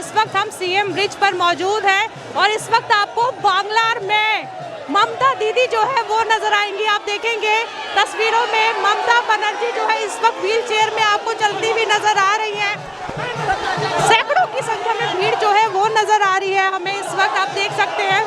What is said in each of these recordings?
इस वक्त हम सीएम ब्रिज पर मौजूद हैं और इस वक्त आपको बांग्लार में ममता दीदी जो है वो नजर आएंगी। आप देखेंगे तस्वीरों में ममता बनर्जी जो है इस वक्त व्हील चेयर में आपको चलती हुई नजर आ रही है। सैकड़ों की संख्या में भीड़ जो है वो नजर आ रही है हमें इस वक्त, आप देख सकते हैं।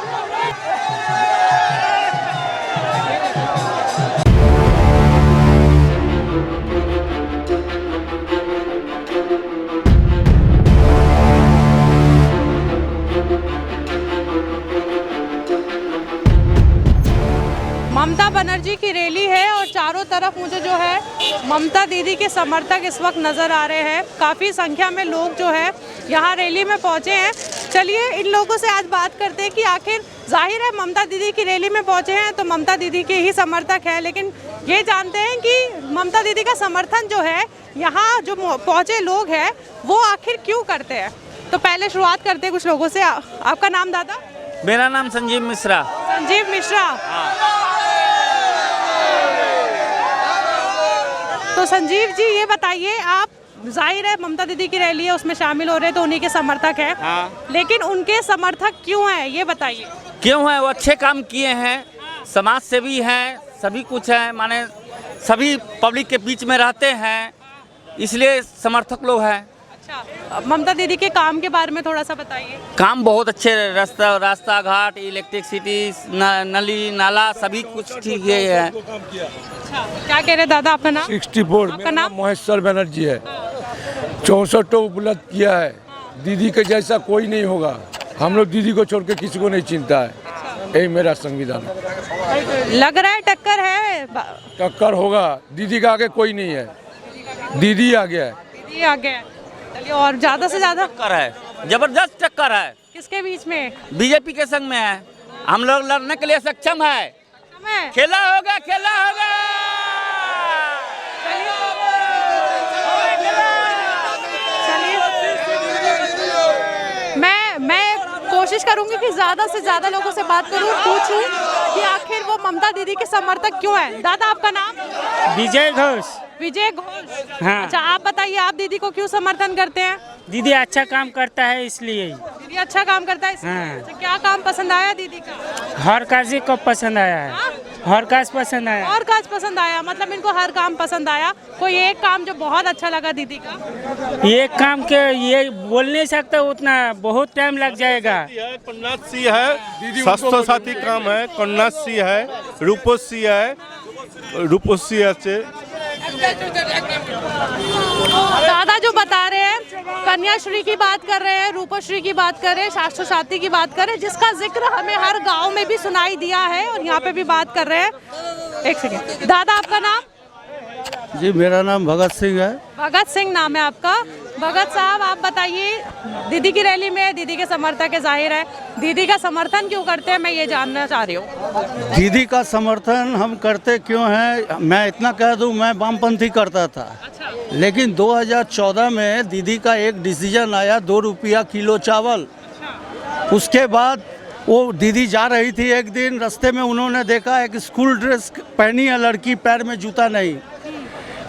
ममता बनर्जी की रैली है और चारों तरफ मुझे जो है ममता दीदी के समर्थक इस वक्त नज़र आ रहे हैं। काफ़ी संख्या में लोग जो है यहाँ रैली में पहुँचे हैं। चलिए इन लोगों से आज बात करते हैं कि आखिर जाहिर है ममता दीदी की रैली में पहुँचे हैं तो ममता दीदी के ही समर्थक हैं, लेकिन ये जानते हैं कि ममता दीदी का समर्थन जो है यहाँ जो पहुँचे लोग हैं वो आखिर क्यों करते हैं। तो पहले शुरुआत करते हैं कुछ लोगों से। आपका नाम दादा? मेरा नाम संजीव मिश्रा। संजीव मिश्रा। तो संजीव जी ये बताइए, आप जाहिर है ममता दीदी की रैली है उसमें शामिल हो रहे हैं तो उन्हीं के समर्थक हैं। हाँ। लेकिन उनके समर्थक क्यों हैं ये बताइए। क्यों है? वो अच्छे काम किए हैं, समाज सेवी हैं, सभी कुछ है, माने सभी पब्लिक के बीच में रहते हैं, इसलिए समर्थक लोग हैं। अच्छा, ममता दीदी के काम के बारे में थोड़ा सा बताइए। काम बहुत अच्छे, रास्ता घाट, इलेक्ट्रिसिटी, नली नाला सभी कुछ ठीक है। अच्छा, क्या कह रहे दादा? आपका नाम? 64। मेरा नाम महेश्वर बनर्जी है। 64 उपलब्ध किया है। दीदी के जैसा कोई नहीं होगा। हम लोग दीदी को छोड़ के किसी को नहीं चिंता है। यही मेरा संविधान है। लग रहा है टक्कर है। टक्कर होगा, दीदी का आगे कोई नहीं है। दीदी आ गया है। दीदी आ गया। चलिए, और ज्यादा से ज्यादा टक्कर है, जबरदस्त टक्कर है। किसके बीच में? बीजेपी के संग में है। हम लोग लड़ने के लिए सक्षम है। खेला होगा, खेला होगा। मैं कोशिश करूंगी कि ज्यादा से ज्यादा लोगों से बात करूं, पूछूं कि आखिर वो ममता दीदी के समर्थक क्यों हैं। दादा आपका नाम? विजय घोष। विजय घोष। हाँ। अच्छा, आप बताइए आप दीदी को क्यों समर्थन करते हैं? दीदी अच्छा काम करता है इसलिए। दीदी अच्छा काम करता है इसलिए। हाँ। अच्छा, क्या काम पसंद आया दीदी का? हर काज को पसंद आया है। हाँ? हर काज पसंद आया। और काज पसंद आया, मतलब इनको हर काम पसंद आया। कोई एक काम जो बहुत अच्छा लगा दीदी का? ये काम के ये बोल नहीं सकता, उतना बहुत टाइम लग जाएगा। कन्याश्री है, स्वास्थ्य साथी काम है, कन्याश्री है, रूपश्री है, रूपश्री আছে। दादा जो बता रहे हैं कन्याश्री की बात कर रहे हैं, रूपश्री की बात कर रहे हैं, स्वास्थ्य साथी की बात कर रहे हैं, जिसका जिक्र हमें हर गांव में भी सुनाई दिया है और यहाँ पे भी बात कर रहे हैं। एक सेकेंड, दादा आपका नाम? जी मेरा नाम भगत सिंह है। भगत सिंह नाम है आपका। भगत साहब आप बताइए, दीदी की रैली में दीदी के समर्थक है, जाहिर है दीदी का समर्थन क्यों करते हैं, मैं ये जानना चाह रही हूँ। दीदी का समर्थन हम करते क्यों हैं, मैं इतना कह दूं, मैं वामपंथी करता था। अच्छा। लेकिन 2014 में दीदी का एक डिसीजन आया 2 रुपया किलो चावल। उसके बाद वो दीदी जा रही थी, एक दिन रास्ते में उन्होंने देखा एक स्कूल ड्रेस पहनी है लड़की, पैर में जूता नहीं।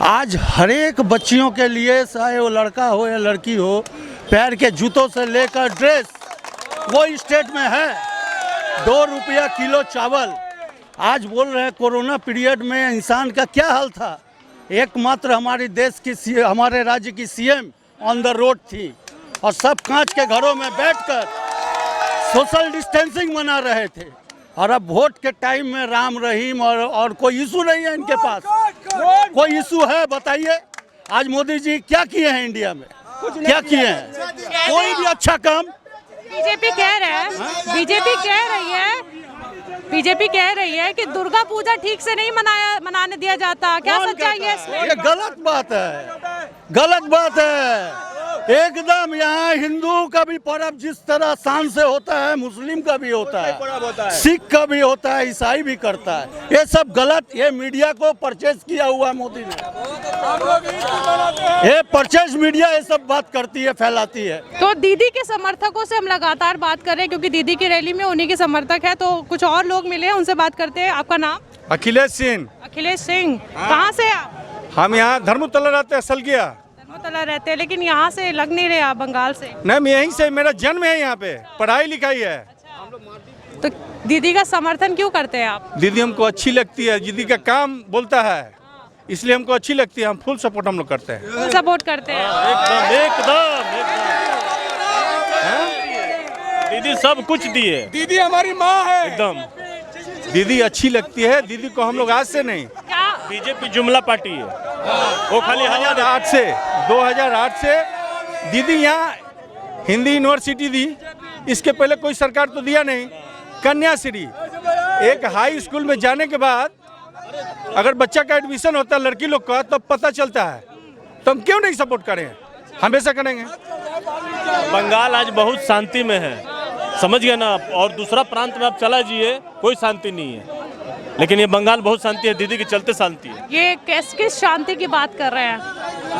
आज हर एक बच्चियों के लिए, चाहे वो लड़का हो या लड़की हो, पैर के जूतों से लेकर ड्रेस वो स्टेट में है। 2 रुपया किलो चावल। आज बोल रहे हैं कोरोना पीरियड में इंसान का क्या हाल था। एकमात्र हमारे देश की, हमारे राज्य की सीएम ऑन द रोड थी और सब कांच के घरों में बैठकर सोशल डिस्टेंसिंग मना रहे थे। और अब वोट के टाइम में राम रहीम और कोई इशू नहीं है इनके पास। कोई इशू है बताइए? आज मोदी जी क्या किए हैं इंडिया में? क्या किए हैं? कोई भी अच्छा काम? बीजेपी कह रहे हैं, बीजेपी कह रही है कि दुर्गा पूजा ठीक से नहीं मनाने दिया जाता। क्या सच्चाई है इसमें? ये गलत बात है, गलत बात है एकदम। यहाँ हिंदू का भी पर्व जिस तरह शान से होता है, मुस्लिम का भी होता है, सिख का भी होता है, ईसाई भी करता है। ये सब गलत। ये मीडिया को परचेज किया हुआ मोदी ने। ये परचेज मीडिया ये सब बात करती है, फैलाती है। तो दीदी के समर्थकों से हम लगातार बात कर रहे हैं क्योंकि दीदी की रैली में उन्हीं के समर्थक है। तो कुछ और लोग मिले हैं, उनसे बात करते हैं। आपका नाम? अखिलेश सिंह। अखिलेश सिंह। कहाँ से आप? हम यहाँ धर्मतला रहते हैं, सलगिया। अगरतला रहते हैं, लेकिन यहाँ से लग नहीं रहे आप बंगाल से। नहीं, मैं यहीं से, मेरा जन्म है यहाँ पे, पढ़ाई लिखाई है। तो दीदी का समर्थन क्यों करते हैं आप? दीदी हमको अच्छी लगती है, दीदी का काम बोलता है, इसलिए हमको अच्छी लगती है। हम फुल सपोर्ट हम लोग करते हैं। सपोर्ट करते हैं। दीदी सब कुछ दिए, दीदी हमारी माँ है। एकदम। दीदी अच्छी लगती है, दीदी को हम लोग आज से नहीं, क्या बीजेपी जुमला पार्टी है, वो खाली 2008 से दीदी यहाँ हिंदी यूनिवर्सिटी दी। इसके पहले कोई सरकार तो दिया नहीं। कन्याश्री, एक हाई स्कूल में जाने के बाद अगर बच्चा का एडमिशन होता है लड़की लोग का, तब पता चलता है, तो हम क्यों नहीं सपोर्ट करें, हमेशा करेंगे। बंगाल आज बहुत शांति में है, समझ गए ना आप। और दूसरा प्रांत में आप चला जाइए, कोई शांति नहीं है, लेकिन ये बंगाल बहुत शांति है, दीदी के चलते शांति है। ये किस शांति की बात कर रहे हैं?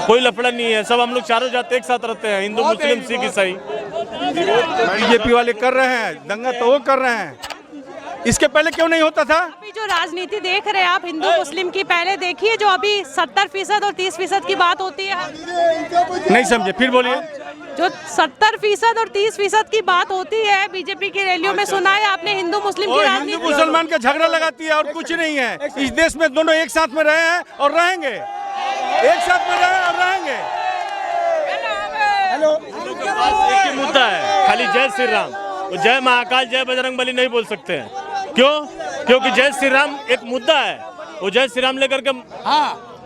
कोई लफड़ा नहीं है, सब हम लोग चारों जाते एक साथ रहते हैं, हिंदू मुस्लिम सिख ईसाई। बीजेपी वाले कर रहे हैं दंगा, तो वो कर रहे हैं, इसके पहले क्यों नहीं होता था? अभी जो राजनीति देख रहे हैं आप हिंदू मुस्लिम की, पहले देखिए जो अभी 70% और 30% की बात होती है। नहीं समझे, फिर बोलिए। जो 70% और 30% की बात होती है बीजेपी की रैलियों में, सुना है आपने हिंदू मुस्लिम की हिंदू राजनीति? मुसलमान का झगड़ा लगाती है और कुछ नहीं है। इस देश में दोनों एक साथ में रहे हैं और रहेंगे, एक साथ में रहे और रहेंगे। एक ही मुद्दा है, खाली जय श्री राम। वो जय महाकाल जय बजरंगबली नहीं बोल सकते हैं, क्यों? क्योंकि जय श्री राम एक मुद्दा है, वो जय श्री राम लेकर के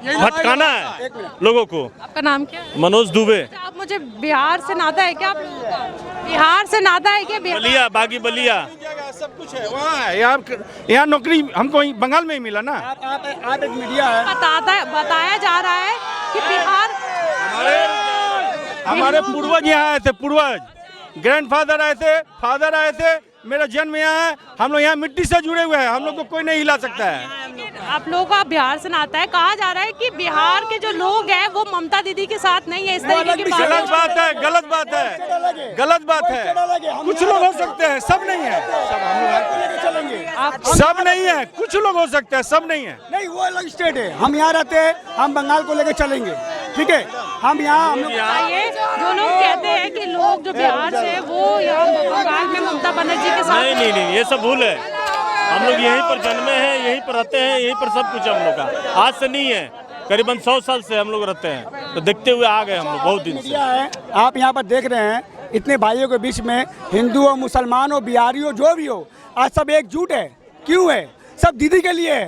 भटकाना है लोगों को। आपका नाम क्या है? मनोज दुबे। आप मुझे बिहार से नाता है क्या आप लोगों का? बिहार से नाता है क्या? बलिया, बागी बलिया सब कुछ है वहाँ है। यहाँ नौकरी हमको बंगाल में ही मिला ना। आप एक मीडिया है, बताया जा रहा है कि बिहार, हमारे पूर्वज यहाँ आए थे, पूर्वज ग्रैंडफादर आए थे, फादर आए थे, मेरा जन्म यहाँ है। हम लोग यहाँ मिट्टी से जुड़े हुए हैं, हम लोग को कोई नहीं हिला सकता है। आप लोगों का बिहार से नाता है, कहा जा रहा है कि बिहार के जो लोग हैं वो ममता दीदी के साथ नहीं है, इस तरीके की गलत बात है, गलत बात है, गलत बात है। कुछ लोग हो सकते हैं, सब नहीं है, सब नहीं है। कुछ लोग हो सकते हैं, सब नहीं है। नहीं, वो अलग स्टेट है, हम यहाँ रहते हैं, हम बंगाल को लेकर चलेंगे, ठीक है। हम यहाँ ये जो लोग कहते हैं कि लोग जो बिहार से हैं, वो यहाँ बंगाल में ममता बनर्जी के साथ, नहीं, ये सब भूल है। हम लोग यहीं पर जन्मे हैं, यहीं पर रहते हैं, यहीं पर सब कुछ है हम लोग का। आज से नहीं है, करीबन 100 साल से हम लोग रहते हैं, तो देखते हुए आ गए हम लोग बहुत दिन से। है, आप यहाँ पर देख रहे हैं, इतने भाइयों के बीच में हिंदू हो, मुसलमान हो, बिहारी हो, जो भी हो, आज सब एकजुट है। क्यों है? सब दीदी के लिए है,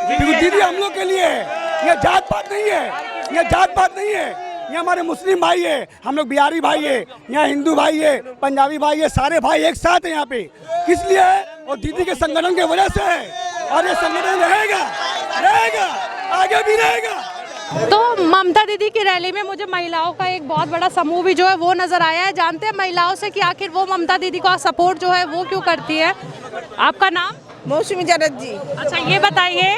क्योंकि दीदी हम लोग के लिए है। यह जात पात नहीं है, यह जात पात नहीं है। ये हमारे मुस्लिम भाई है, हम लोग बिहारी भाई है, यहाँ हिंदू भाई है, पंजाबी भाई है, सारे भाई एक साथ हैं यहाँ पे। किस लिए है? और दीदी के संगठन की वजह से है, और ये संगठन रहेगा, आगे भी रहेगा। तो ममता दीदी की रैली में मुझे महिलाओं का एक बहुत बड़ा समूह भी जो है वो नजर आया है। जानते हैं महिलाओं से कि आखिर वो ममता दीदी का सपोर्ट जो है वो क्यों करती है। आपका नाम? मौसमी जरद जी। अच्छा, ये बताइए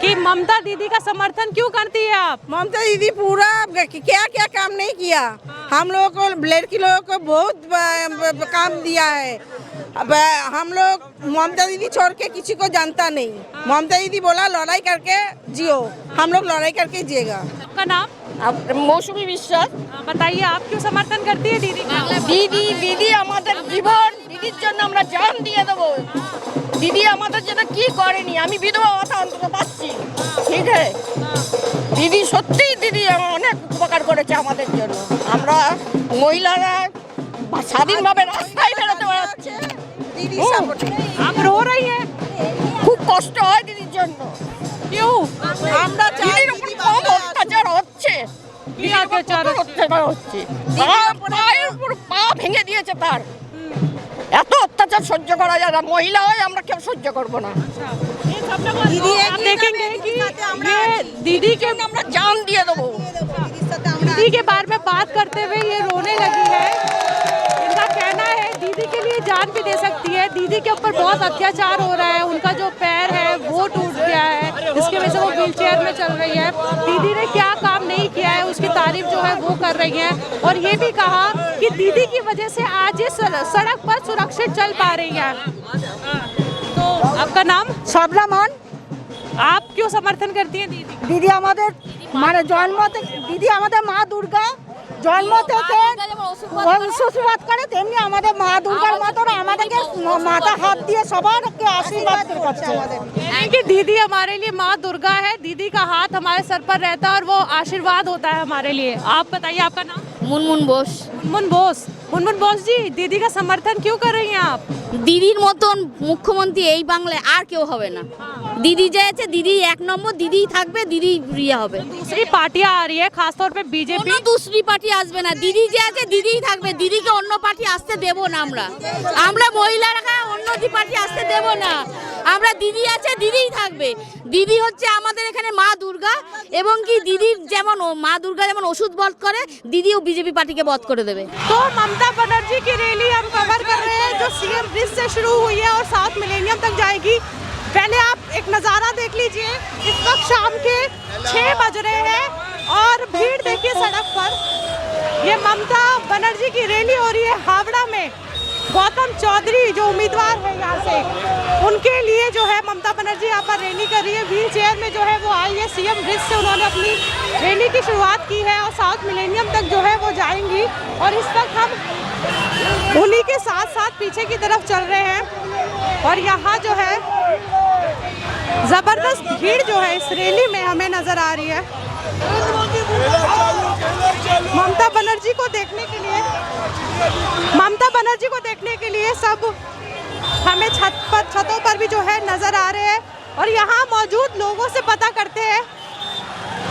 कि ममता दीदी का समर्थन क्यों करती है आप? ममता दीदी पूरा क्या क्या काम नहीं किया, हम लोगों को, लड़की लोगों को बहुत काम दिया है। अब हम लोग ममता दीदी छोड़ के किसी को जानता नहीं। ममता दीदी बोला लड़ाई करके जियो, हम लोग लड़ाई करके जिएगा। आपका नाम? मौसमी विश्वास। बताइए आप क्यों समर्थन करती है दीदी का? দিদি আমাদের জীবন, দিদির জন্য আমরা জান দিয়ে দেবো। দিদি আমাদের জন্য কি করেনি, আমি বিধবা ভাতা অন্তত পাচ্ছি, ঠিক আছে। দিদি সত্যি দিদি অনেক উপকার করেছে আমাদের জন্য। আমরা মহিলারা স্বাধীনভাবে রাস্তায় বেরোতে পারছে দিদি সাপোর্টে। आप रो रही हैं? খুব কষ্ট হয় দিদির জন্য। क्यों? আমরা দিদির উপর কম অত্যাচার হচ্ছে, অত্যাচার হচ্ছে, পায়ের উপর পা ভেঙে দিয়েছে তার। এত অত্যাচার সহ্য করা যায় না, মহিলা হয়ে আমরা কেউ সহ্য করবো না। आप देखेंगे कि ये दीदी के, আমরা জান দিয়ে দেবো। दीदी के बारे में बात करते हुए ये रोने लगी है। इनका कहना है दीदी के लिए जान भी दे सकती है, दीदी के ऊपर बहुत अत्याचार हो रहा है, उनका जो पैर है वो टूट गया है, इसकी वजह से वो व्हीलचेयर में चल रही है। दीदी ने क्या काम नहीं किया है उसकी तारीफ जो है वो कर रही है, और ये भी कहा कि दीदी की वजह से आज ये सड़क पर सुरक्षित चल पा रही है। तो आपका नाम? সবরা মান। आप क्यों समर्थन करती हैं दीदी? দিদি আমাদের মানে জন্ম থেকে, দিদি আমাদের মা দুর্গা। জন্ম থেকে আশীর্বাদ করে, তেমনি আমাদের মা দুর্গার মতন আমাদেরকে মাথা হাত দিয়ে সবারকে আশীর্বাদ করছে আমাদের। कि दीदी हमारे लिए माँ दुर्गा है, दीदी का हाथ हमारे सर पर रहता है और वो आशीर्वाद होता है हमारे लिए। आप बताइए आपका नाम? মুনমুন বোস। मुनमुन बोस जी, दीदी का समर्थन क्यों कर रही हैं आप? দিদির মতন মুখ্যমন্ত্রী এই বাংলায় আর কেউ হবে না। দিদি যে আছে, দিদি এক নম্বর, দিদিই থাকবে, দিদি ইয়ে হবে। दूसरी पार्टियां आ रही है, खासतौर पे बीजेपी। কোনো দুসরি পার্টি আসবে না, দিদি যে আছে দিদিই থাকবে, দিদিকে অন্য পার্টি আসতে দেব না। আমরা মহিলারা অন্য পার্টি আসতে দেব না। আমরা দিদি আছে, দিদিই থাকবে। দিদি হচ্ছে আমাদের এখানে মা দুর্গা, এবং কি দিদির যেমন মা দুর্গা যেমন ওষুধ বধ করে, দিদিও বিজেপি পার্টিকে বধ করে দেবে। तो ममता बनर्जी की रैली हम कवर कर रहे हैं जो सीएम ब्रिज से शुरू हुई है और साउथ मिलेनियम तक जाएगी। पहले आप एक नज़ारा देख लीजिए, इस वक्त शाम के 6 बज रहे हैं और भीड़ देखिए सड़क पर। ये ममता बनर्जी की रैली हो रही है हावड़ा में। गौतम चौधरी जो उम्मीदवार है यहाँ से, उनके लिए जो है ममता बनर्जी यहाँ पर रैली कर रही है। व्हील चेयर में जो है वो आई है, सीएम ब्रिज से उन्होंने अपनी रैली की शुरुआत की है और साउथ मिलेनियम तक जो है वो जाएंगी। और इस वक्त हम उन्हीं के साथ साथ पीछे की तरफ चल रहे हैं और यहाँ जो है ज़बरदस्त भीड़ जो है इस रैली में हमें नज़र आ रही है। ममता बनर्जी को देखने के लिए सब हमें छतों पर भी जो है नज़र आ रहे हैं और यहाँ मौजूद लोगों से पता करते हैं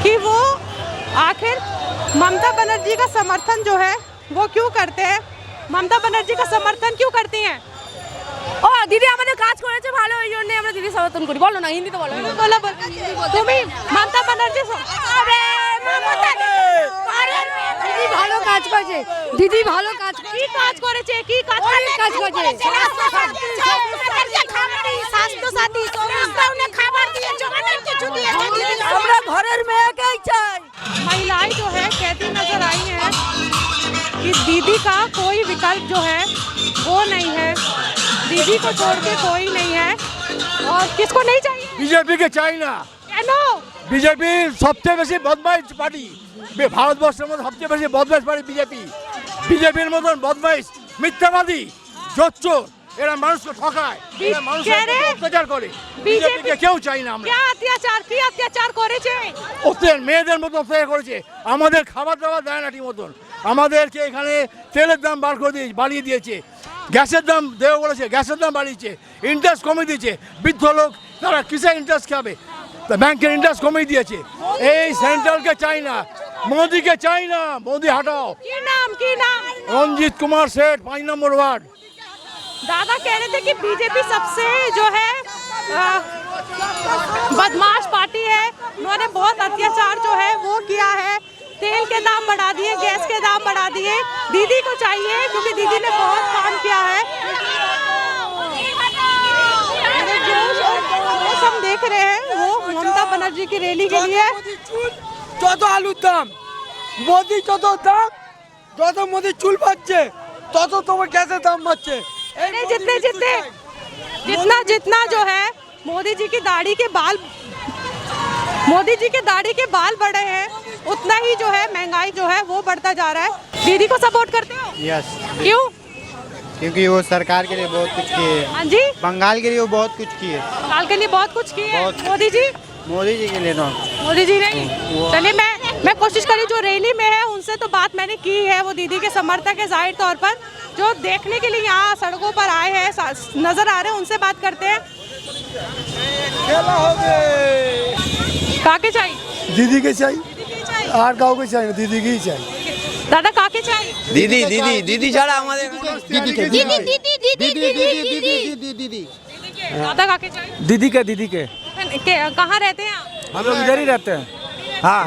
कि वो आखिर ममता बनर्जी का समर्थन जो है वो क्यों करते हैं, ममता बनर्जी का समर्थन क्यों करती हैं। ও দিদি আমাদের কাজ করেছে ভালো, এই জন্য আমরা দিদি সমর্থন করি। বলো না, হিন্দিতে বলো। बोला तुम्हें ममता बनर्जी দিদি ভালো কাজ করেছে, দিদি ভালো কাজ কি কাজ করেছে, কি কাজ করেছে? স্বাস্থ্য সাথী সমস্ত খাবার দিয়ে জমানের কিছু দিয়ে আমরা ঘরের মেয়েকেই চাই। महिलाएं जो है कहती नजर आई हैं कि दीदी का कोई विकल्प जो है वो नहीं है, दीदी को छोड़ के कोई नहीं है। और किसको नहीं चाहिए? बीजेपी के चाहिए ना। बीजेपी सबसे बेশি বদমাইশ পার্টি ভারতবর্ষের মধ্যে, সবচেয়ে বেশি বদমাইশ পার্টি বিজেপি। বিজেপির মতন বদমাইশ, মিথ্যাবাদী, জোচ্চোর, এরা মানুষকে ঠকায়, এরা মানুষের অত্যাচার করে। বিজেপিকে কেউ চাই না আমরা। কি অত্যাচার করেছে? ওদের মেয়েদের মতো অত্যাচার করেছে। আমাদের খাবার দাবার দেয় না ঠিক মতন। আমাদেরকে এখানে তেলের দাম বাড়িয়ে দিয়েছে, গ্যাসের দাম দেবে বলেছে, গ্যাসের দাম বাড়িয়েছে, ইন্টারেস্ট কমিয়ে দিয়েছে। বৃদ্ধ লোক তারা কিসে ইন্টারেস্ট খাবে, ব্যাংকের ইন্টারেস্ট কমিয়ে দিয়েছে। এই সেন্ট্রালকে চাই না, মোদিকে চাই না, মোদি हटाओ। কি নাম? रंजीत कुमार सेठ, 5 नंबर वार्ड। दादा कह रहे थे कि बीजेपी सबसे जो है बदमाश पार्टी है, उन्होंने बहुत अत्याचार जो है वो किया है, तेल के दाम बढ़ा दिए, गैस के दाम बढ़ा दिए। दीदी को चाहिए क्योंकि दीदी ने बहुत काम किया है। हम देख रहे हैं वो ममता बनर्जी की रैली के लिए। যত আলুর দাম, মোদি যত দাম, যত মোদি চুল বাঁচছে তত তোমার গ্যাসের দাম বাড়ছে। जितना जो है मोदी जी की दाढ़ी के बाल बढ़े हैं, उतना ही जो है महंगाई जो है वो बढ़ता जा रहा है। दीदी को सपोर्ट करते हो? यस। क्यों? क्योंकि वो सरकार के लिए बहुत कुछ किए। हाँ जी, बंगाल के लिए वो बहुत कुछ किए। बंगाल के लिए बहुत कुछ किए। मोदी जी के लिए मोदी जी नहीं। चलिए मैं कोशिश करी, जो रैली में है उनसे तो बात मैंने की है, वो दीदी के समर्थक है जाहिर तौर पर, जो देखने के लिए यहाँ सड़कों पर आए हैं नजर आ रहे हैं, उनसे बात करते हैं। काके चाहिए? दीदी के चाहिए, আর কাউকে চাই না, দিদিকেই চাই। दादा काके चाहिए? दीदी ছাড়া আমাদের दादा काके चाहिए? दीदी के कहाँ रहते हैं आप? हम लोग इधर ही रहते हैं। हाँ,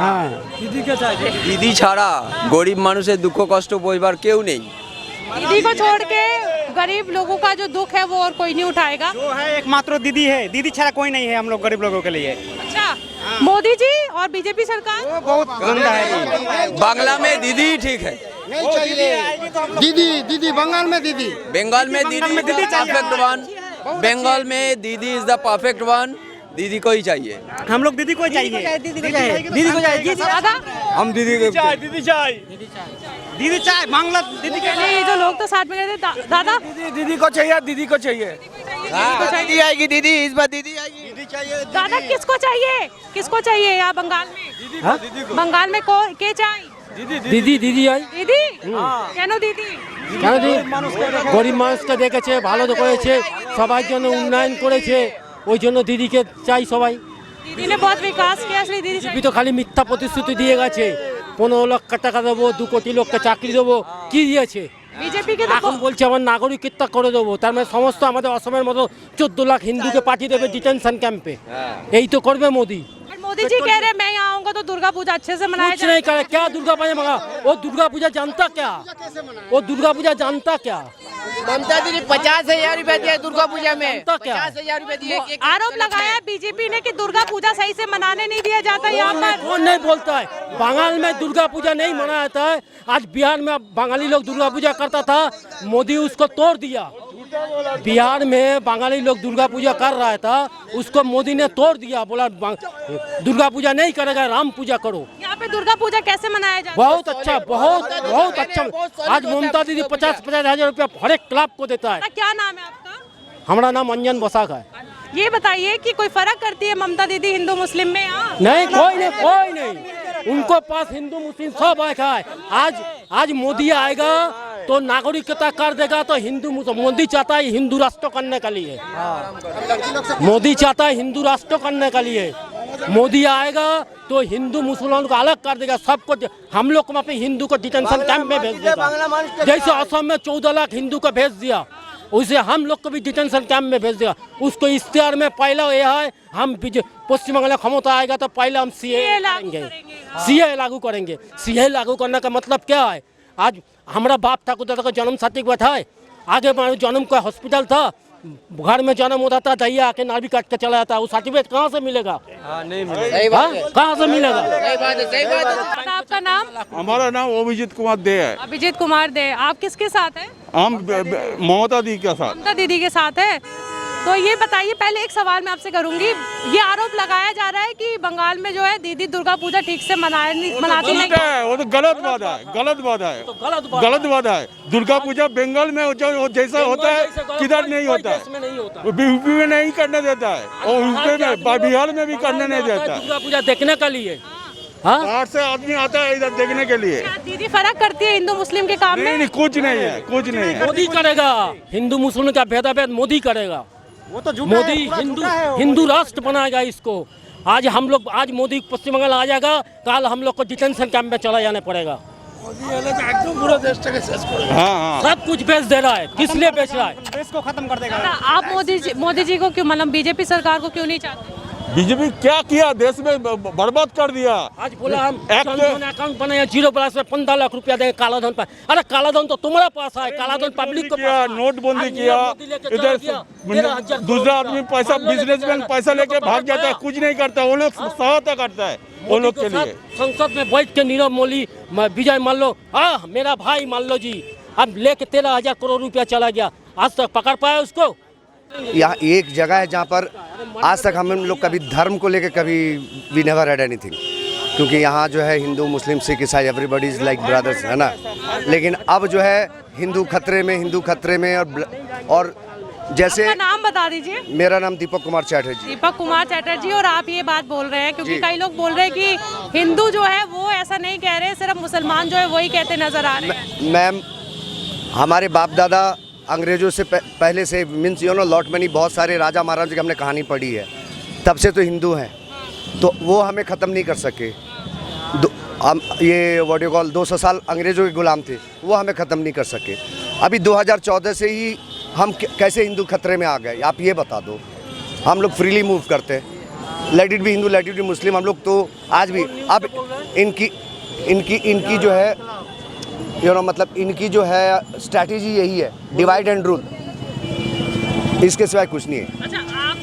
दीदी के चाहिए। দিদি ছাড়া গরিব মানুষের দুঃখ কষ্ট বোঝবার কেউ নেই। दीदी को छोड़ के गरीब लोगों का जो दुख है वो और कोई नहीं उठाएगा। जो है एकमात्र दीदी है, दीदी छाड़ा कोई नहीं है हम लोग गरीब लोगों के लिए। अच्छा, मोदी जी और बीजेपी सरकार बहुत गंदा है। बांग्ला में दीदी ही ठीक है। नहीं चाहिए दीदी बंगाल में दीदी बंगाल में दीदी परफेक्ट वन। बंगाल में दीदी इज द परफेक्ट वन। दीदी को ही चाहिए, हम लोग दीदी को चाहिए, दीदी को चाहिए। दादा हम दीदी को चाहिए। दीदी चाहे बांग्ला दीदी के ये जो लोग तो साथ में गए थे दादा दीदी को चाहिए, दीदी को चाहिए। दीदी आएगी, दीदी इस बार दीदी आएगी। दीदी चाहिए। दादा किसको चाहिए, किसको चाहिए यहाँ बंगाल में? बंगाल में के चाहिए? দিদি দিদি হয় দিদি কেন দিদি? কেন দিদি? গরিব মানুষকে দেখেছে, ভালো করেছে, সবার জন্য উন্নয়ন করেছে, ওই জন্য দিদিকে চাই সবাই। दीदी ने बहुत विकास किया इसलिए दीदी বিজেপি তো খালি মিথ্যা প্রতিশ্রুতি দিয়ে গেছে, 15 লক্ষ টাকা দেবো, 2 কোটি লোককে চাকরি দেবো, কি দিয়েছে? बीजेपी के तो এখন বলছে আমার নাগরিকত্ব করে দেবো, তার মানে সমস্ত আমাদের অসমের মতো 14 লাখ হিন্দুকে পাঠিয়ে দেবে ডিটেনশন ক্যাম্পে। এই তো করবে মোদি। और मोदी जी कह रहे हैं मैं यहाँ आऊंगा तो दुर्गा पूजा अच्छे से मनाया कुछ नहीं करे, क्या दुर्गा पूजा मंगा? वो दुर्गा पूजा जानता क्या? वो दुर्गा पूजा जानता क्या? ममता दीदी 50,000 रुपए दिए दुर्गा पूजा में। जानता क्या? 50,000 रुपए दिए। आरोप लगाया है बीजेपी ने कि दुर्गा पूजा सही से मनाने नहीं दिया जाता यहाँ पर। कौन नहीं बोलता है? बंगाल में दुर्गा पूजा नहीं मनाया जाता है। आज बिहार में बंगाली लोग दुर्गा पूजा करता था, मोदी उसको तोड़ दिया। बिहार में बंगाली लोग दुर्गा पूजा कर रहा था, उसको मोदी ने तोड़ दिया, बोला दुर्गा पूजा नहीं करेगा, राम पूजा करो। यहाँ पे दुर्गा पूजा कैसे मनाया जाता है? बहुत अच्छा, बहुत अच्छा। आज ममता दीदी 50-50 हजार रुपया हर एक क्लब को देता है। क्या नाम है आपका? हमारा नाम अंजन बसाक है। ये बताइए कि कोई फर्क करती है ममता दीदी हिंदू मुस्लिम में यहाँ? नहीं, कोई नहीं, कोई नहीं। उनको पास हिंदू मुस्लिम सब एक है। आज मोदी आएगा तो नागरिकता कर देगा, तो हिंदू मोदी चाहता है हिंदू राष्ट्र करने के लिए। मोदी चाहता है हिंदू राष्ट्र करने के लिए। मोदी आएगा तो हिंदू मुसलमान को अलग कर देगा, सबको। हम लोग को वहाँ पे हिंदू को डिटेंशन कैंप में भेज देगा, जैसे असम में 14 लाख हिंदू को भेज दिया, उसे हम लोग को भी डिटेंशन कैंप में भेज देगा। उसको इश्तेहार में पहला यह है, हम पश्चिम बंगाल क्षमता आएगा तो पहले हम सीए करेंगे, सीए लागू करेंगे। सीए लागू करने का मतलब क्या है? आज हमारा बाप ठाकुर दादा का जन्म सर्टिफिकेट है, आगे जन्म का हॉस्पिटल था, घर में जन्म होता था, दैया आके नाभि काट के चला जाता, वो सर्टिफिकेट कहाँ से मिलेगा? नहीं मिलेगा। कहाँ से मिलेगा? सही बात है, सही बात है। आपका नाम? हमारा नाम अभिजीत कुमार दे है। अभिजीत कुमार दे। आप किसके साथ हैं? हम ममता दी के साथ। ममता दीदी के साथ है। तो ये बताइए, पहले एक सवाल मैं आपसे करूंगी, ये आरोप लगाया जा रहा है कि बंगाल में जो है दीदी दुर्गा पूजा ठीक से मनाती नहीं है। वो तो गलत बात है, गलत बात है, गलत बात है। दुर्गा पूजा बंगाल में जो जैसा होता है किधर नहीं होता है, यूपी में नहीं करने देता है, और यूपी में बिहार में भी करने नहीं देता है। दुर्गा पूजा देखने के लिए बाहर से आदमी आता है इधर देखने के लिए। दीदी फर्क करती है हिंदू मुस्लिम के काम में? नहीं, कुछ नहीं है, कुछ नहीं है। मोदी करेगा हिंदू मुस्लिम का भेदाभेद, मोदी करेगा। वो तो मोदी हिंदू राष्ट्र बनाएगा इसको। आज हम लोग, आज मोदी पश्चिम बंगाल आ जाएगा, कल हम लोग को डिटेंशन कैंप में चला जाना पड़ेगा। हाँ, सब कुछ बेच दे रहा है, किस लिए बेच रहा है? देश को खत्म कर देगा। आप मोदी जी को क्यों, मतलब बीजेपी सरकार को क्यों नहीं चाहते? बीजेपी क्या किया? देश में बर्बाद कर दिया। आज बोला हम अकाउंट बनाया, 0 बैलेंस में 15 लाख रुपया देंगे काला धन पर। अरे काला धन तो तुम्हारा पास है, काला धन पब्लिक को किया, नोटबंदी किया। इधर दूसरा आदमी पैसा, बिजनेसमैन पैसा लेके भाग जाता है, कुछ नहीं करता, वो लोग सहायता करता है वो लोग के लिए। संसद में बैठ के नीरव मोदी, विजय मान लो, मेरा भाई मान लो जी, अब लेके 13,000 करोड़ रुपया चला गया, आज तक पकड़ पाया उसको? यहाँ एक जगह है जहाँ पर आज तक हम लोग कभी धर्म को लेकर कभी वी नेवर हैड एनीथिंग, क्योंकि यहाँ जो है हिंदू मुस्लिम सिख ईसाई एवरीबॉडी इज लाइक ब्रदर्स, है ना। लेकिन अब जो है हिंदू खतरे में, और जैसे। आपका नाम बता दीजिए। मेरा नाम दीपक कुमार चैटर्जी। दीपक कुमार चैटर्जी। और आप ये बात बोल रहे हैं क्योंकि कई लोग बोल रहे हैं कि हिंदू जो है वो ऐसा नहीं कह रहे, सिर्फ मुसलमान जो है वही कहते नजर आ रहे हैं। मैम, हमारे बाप दादा अंग्रेजों से पहले से मीन्स लॉट मनी, बहुत सारे राजा महाराजा की हमने कहानी पढ़ी है, तब से तो हिंदू हैं, तो वो हमें ख़त्म नहीं कर सके। हम ये व्हाट यू कॉल 200 साल अंग्रेज़ों के गुलाम थे, वो हमें ख़त्म नहीं कर सके। अभी 2014 से ही हम कैसे हिंदू खतरे में आ गए, आप ये बता दो। हम लोग फ्रीली मूव करते हैं, let it be Hindu, let it be Muslim. हम लोग तो आज भी, अब इनकी जो है मतलब इनकी जो है स्ट्रैटेजी यही है, डिवाइड एंड रूल, इसके सिवाय कुछ नहीं है। अच्छा, आप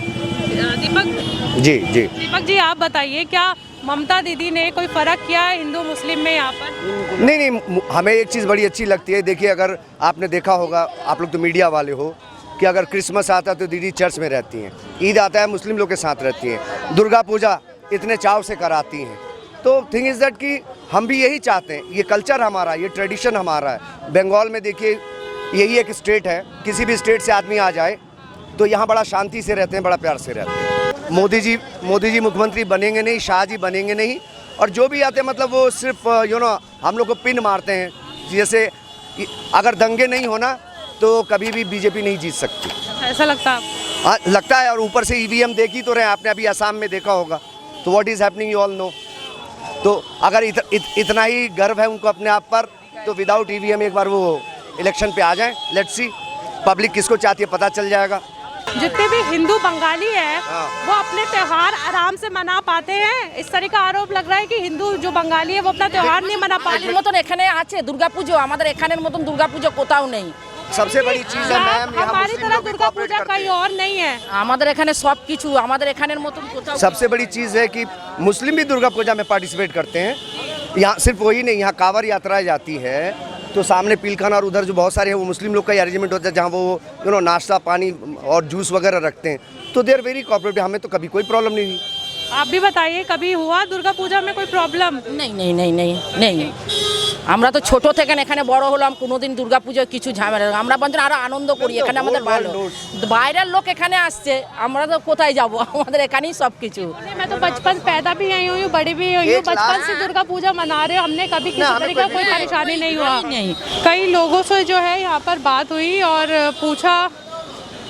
दीपक जी आप बताइए, क्या ममता दीदी ने कोई फ़र्क किया है हिंदू मुस्लिम में यहाँ पर? नहीं, हमें एक चीज़ बड़ी अच्छी लगती है। देखिए, अगर आपने देखा होगा, आप लोग तो मीडिया वाले हो, कि अगर क्रिसमस आता है तो दीदी चर्च में रहती हैं, ईद आता है मुस्लिम लोग के साथ रहती हैं, दुर्गा पूजा इतने चाव से कराती हैं, तो थिंग इज़ दैट कि हम भी यही चाहते हैं, ये कल्चर हमारा, ये ट्रेडिशन हमारा है। बंगाल में देखिए यही एक स्टेट है, किसी भी स्टेट से आदमी आ जाए तो यहाँ बड़ा शांति से रहते हैं, बड़ा प्यार से रहते हैं। मोदी जी मुख्यमंत्री बनेंगे नहीं, शाह जी बनेंगे नहीं, और जो भी आते हैं मतलब वो सिर्फ हम लोग को पिन मारते हैं। जैसे अगर दंगे नहीं होना तो कभी भी बीजेपी नहीं जीत सकती, ऐसा लगता है? हाँ लगता है। और ऊपर से ईवीएम देख ही तो रहे, आपने अभी असम में देखा होगा, तो what is happening you all know. तो अगर इतना ही गर्व है उनको अपने आप पर, तो विदाउट ईवीएम एक बार वो इलेक्शन पे आ जाएं, लेट्स सी पब्लिक किसको चाहती है पता चल जाएगा। जितने भी हिंदू बंगाली है वो अपने त्योहार आराम से मना पाते हैं, इस तरह का आरोप लग रहा है कि हिंदू जो बंगाली है वो अपना त्योहार नहीं मना पाते। মতন এখানে আছে দুর্গাপুজো, আমাদের এখানের মতন দুর্গাপুজো কোথাও নেই। सबसे बड़ी चीज़ है मैम, हमारी तरह दुर्गा पूजा कहीं और नहीं है। আমাদের এখানে সব কিছু আমাদের এখানের মতন কোথাও। सबसे बड़ी चीज़ है कि मुस्लिम भी दुर्गा पूजा में पार्टिसिपेट करते हैं। यहाँ सिर्फ वही नहीं, यहाँ कांवड़ यात्राएं जाती है, तो सामने पीलखाना और उधर जो बहुत सारे हैं वो मुस्लिम लोग का ही अरेंजमेंट होता है, जहाँ वो नाश्ता पानी और जूस वगैरह रखते हैं, तो दे आर वेरी कोऑपरेटिव। हमें तो कभी कोई प्रॉब्लम नहीं हुई। आप भी बताइए, कभी हुआ दुर्गा पूजा में कोई प्रॉब्लम? नहीं नहीं नहीं नहीं नहीं, আমরা তো ছোট থেকে এখানে বড় হলাম, কোনোদিন দুর্গাপূজায় কিছু ঝামেলা, আমরা বন্ধু আরো আনন্দ করি এখানে। আমাদের ভালো, বাইরের লোক এখানে আসছে, আমরা তো কোথায় যাব, আমাদের এখানেই সব কিছু। मैं तो बचपन पैदा भी यही हुई हूँ, बड़ी भी हुई हूँ, बचपन से दुर्गा पूजा मना रहे हो, हमने कभी किसी तरह का कोई परेशानी नहीं हुआ। नहीं। कई लोगों से जो है यहाँ पर बात हुई और पूछा,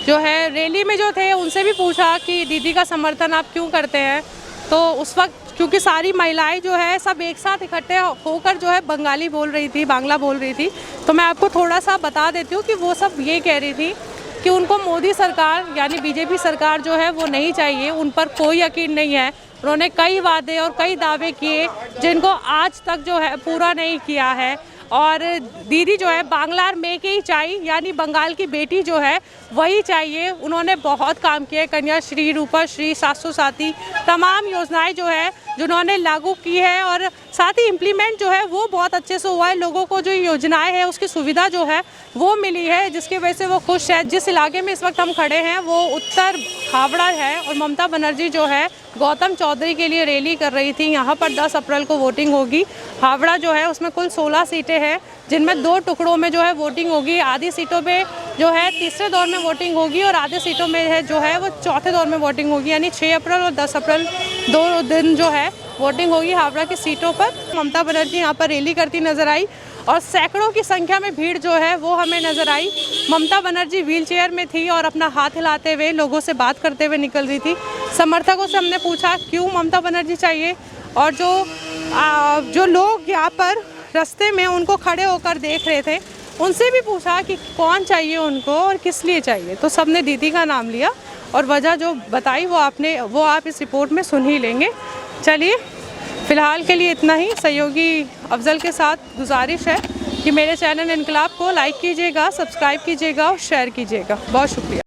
जो है रैली में जो थे उनसे भी पूछा कि दीदी का समर्थन आप क्यों करते हैं। तो उस वक्त क्योंकि सारी महिलाएं जो है सब एक साथ इकट्ठे होकर जो है बंगाली बोल रही थी, बांग्ला बोल रही थी, तो मैं आपको थोड़ा सा बता देती हूँ कि वो सब ये कह रही थी कि उनको मोदी सरकार यानी बीजेपी सरकार जो है वो नहीं चाहिए, उन पर कोई यकीन नहीं है। उन्होंने कई वादे और कई दावे किए जिनको आज तक जो है पूरा नहीं किया है। और दीदी जो है बांग्लार में के ही चाहिए, यानी बंगाल की बेटी जो है वही चाहिए। उन्होंने बहुत काम किए, कन्याश्री, रूपाश्री, 700 साथी, तमाम योजनाएं जो है जिन्होंने लागू की है, और साथ ही इम्प्लीमेंट जो है वो बहुत अच्छे से हुआ है। लोगों को जो योजनाएं है उसकी सुविधा जो है वो मिली है, जिसकी वजह से वो खुश है। जिस इलाके में इस वक्त हम खड़े हैं वो उत्तर हावड़ा है, और ममता बनर्जी जो है गौतम चौधरी के लिए रैली कर रही थी। यहाँ पर 10 अप्रैल को वोटिंग होगी। हावड़ा जो है उसमें कुल 16 सीटें हैं, जिनमें 2 टुकड़ों में जो है वोटिंग होगी। आधी सीटों पे जो है तीसरे दौर में वोटिंग होगी, और आधे सीटों में है जो है वो चौथे दौर में वोटिंग होगी, यानी 6 अप्रैल और 10 अप्रैल 2 दिन जो है वोटिंग होगी हावड़ा की सीटों पर। ममता बनर्जी यहाँ पर रैली करती नजर आई, और सैकड़ों की संख्या में भीड़ जो है वो हमें नज़र आई। ममता बनर्जी व्हीलचेयर में थी और अपना हाथ हिलाते हुए लोगों से बात करते हुए निकल रही थी। समर्थकों से हमने पूछा क्यों ममता बनर्जी चाहिए, और जो लोग यहाँ पर रास्ते में उनको खड़े होकर देख रहे थे उनसे भी पूछा कि कौन चाहिए उनको और किस लिए चाहिए, तो सबने दीदी का नाम लिया, और वजह जो बताई वो आप इस रिपोर्ट में सुन ही लेंगे। चलिए फ़िलहाल के लिए इतना ही। सहयोगी अफजल के साथ गुजारिश है कि मेरे चैनल इनकलाब को लाइक कीजिएगा, सब्सक्राइब कीजिएगा और शेयर कीजिएगा। बहुत शुक्रिया।